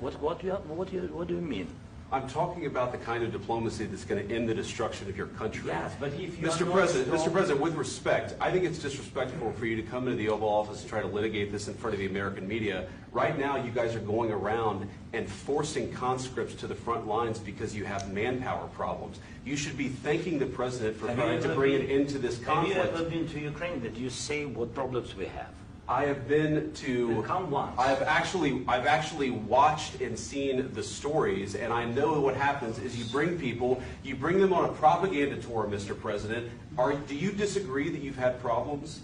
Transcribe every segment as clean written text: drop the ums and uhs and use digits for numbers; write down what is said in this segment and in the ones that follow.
What do you mean? I'm talking about the kind of diplomacy that's going to end the destruction of your country. Yes, but if you Mr. President, with respect, I think it's disrespectful for you to come into the Oval Office and try to litigate this in front of the American media. Right now, you guys are going around and forcing conscripts to the front lines because you have manpower problems. You should be thanking the President for trying to bring an end to this conflict. Have you ever been to Ukraine? Did you say what problems we have? I have been to. Come once. I've actually watched and seen the stories, and I know what happens is you bring people, you bring them on a propaganda tour, Mr. President. Do you disagree that you've had problems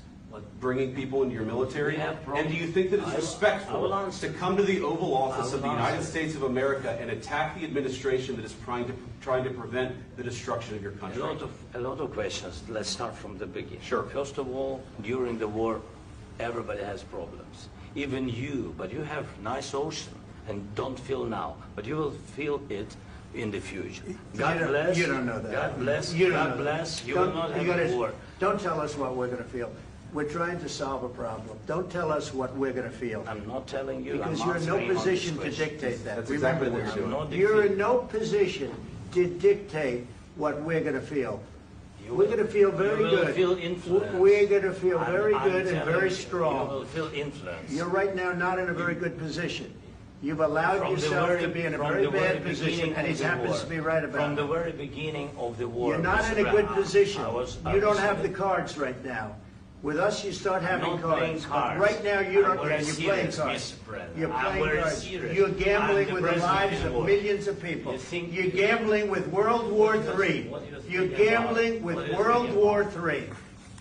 bringing people into your military? And do you think that it's respectful to come to the Oval Office of the United States of America and attack the administration that is trying to prevent the destruction of your country? A lot of questions. Let's start from the beginning. Sure. First of all, during the war, everybody has problems, even you, but you have nice ocean and don't feel now, but you will feel it in the future. God bless. You don't know that. God bless. You God bless. You will not have a war. Don't tell us what we're going to feel. We're trying to solve a problem. Don't tell us what we're going to feel. I'm not telling you. Because you're in no position to dictate that. That's exactly what you're doing. You're in no position to dictate what we're going to feel. We're going to feel very good. Feel influence. We're going to feel very good and very strong. You will feel influence. You're right now not in a very good position. You've allowed yourself to be in a very bad position, and he happens to be right about it. From the very beginning of the war. You're not in a good position. You don't have the cards right now. With us, you start having cards. Right now, you don't. You're playing cards. You're playing cards. You're gambling with the lives of millions of people. You're gambling with World War III. You're gambling with World War III.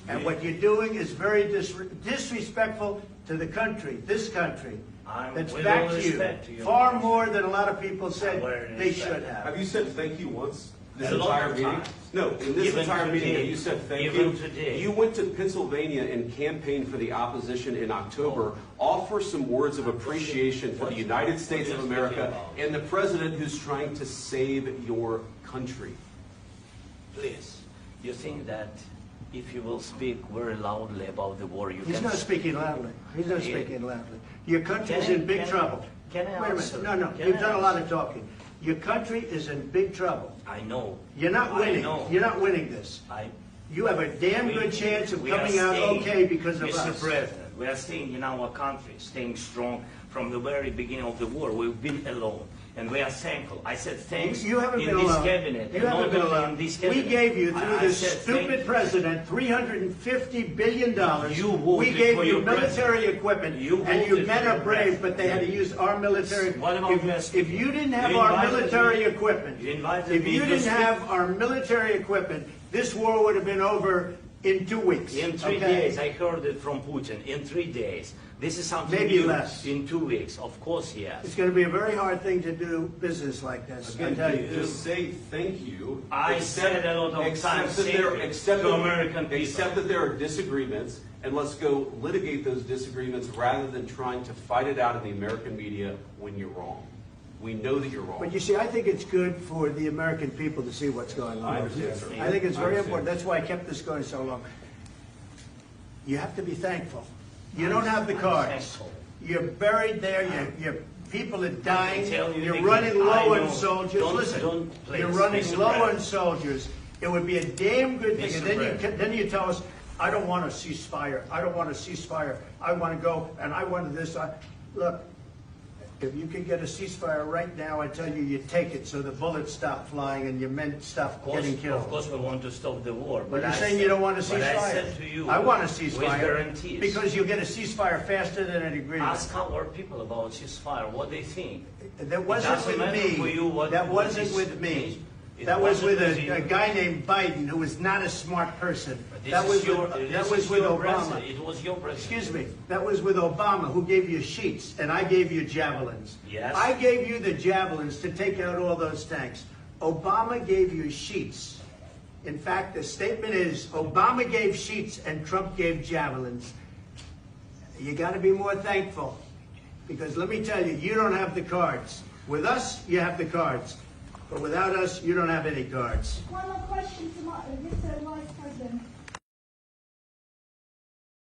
And what you're doing is very disrespectful to the country, this country, that's backed you far more than a lot of people said they should have. Have you said thank you once? This entire meeting? No, in this entire meeting, you said thank you. You went to Pennsylvania and campaigned for the opposition in October. Offer some words of appreciation for the United States of America and the president who's trying to save your country. Please, you think that if you will speak very loudly about the war, you can... He's not speaking loudly. He's not speaking loudly. Your country's in big trouble. Can I answer? Wait a minute. No, you've done a lot of talking. Your country is in big trouble. I know. You're not winning. You're not winning this. You have a damn good chance of coming out okay because of us. Mr. President, we are staying in our country, staying strong from the very beginning of the war. We've been alone. And we are thankful. I said thanks you haven't in been this alone. cabinet. You haven't been alone. We gave you, through this stupid president, $350 billion. We gave you military equipment, and your men are brave, but they had to use our military. If you didn't have our military equipment, this war would have been over in 2 weeks. In 3 days. I heard it from Putin. In 3 days. This is something maybe new. Less. In 2 weeks. Of course, yes. It's going to be a very hard thing to do business like this. Again, just say thank you. I said a lot of times to American people. Accept that there are disagreements, and let's go litigate those disagreements rather than trying to fight it out in the American media when you're wrong. We know that you're wrong. But you see, I think it's good for the American people to see what's going on. I understand, sir. I think it's very important. That's why I kept this going so long. You have to be thankful. You don't have the cards. You're buried there. Your people are dying. You're running low on soldiers. Listen, you're running low on soldiers. It would be a damn good thing. And then you tell us, I don't want a ceasefire. I don't want a ceasefire. I want to go, and I want this. Look, if you could get a ceasefire right now, I tell you, you take it so the bullets stop flying and your men stop getting killed. Of course we want to stop the war. But you're saying you don't want a ceasefire. But I said to you, I want a ceasefire. with guarantees. Because you'll get a ceasefire faster than an agreement. Ask our people about ceasefire, what they think. That wasn't with me. That wasn't with me. That was with a guy named Biden, who was not a smart person. That was with Obama. It was your president. Excuse me. That was with Obama, who gave you sheets, and I gave you javelins. Yes. I gave you the javelins to take out all those tanks. Obama gave you sheets. In fact, the statement is, Obama gave sheets and Trump gave javelins. You got to be more thankful, because let me tell you, you don't have the cards. With us, you have the cards. But without us, you don't have any cards. One more question to Mr. Vice President.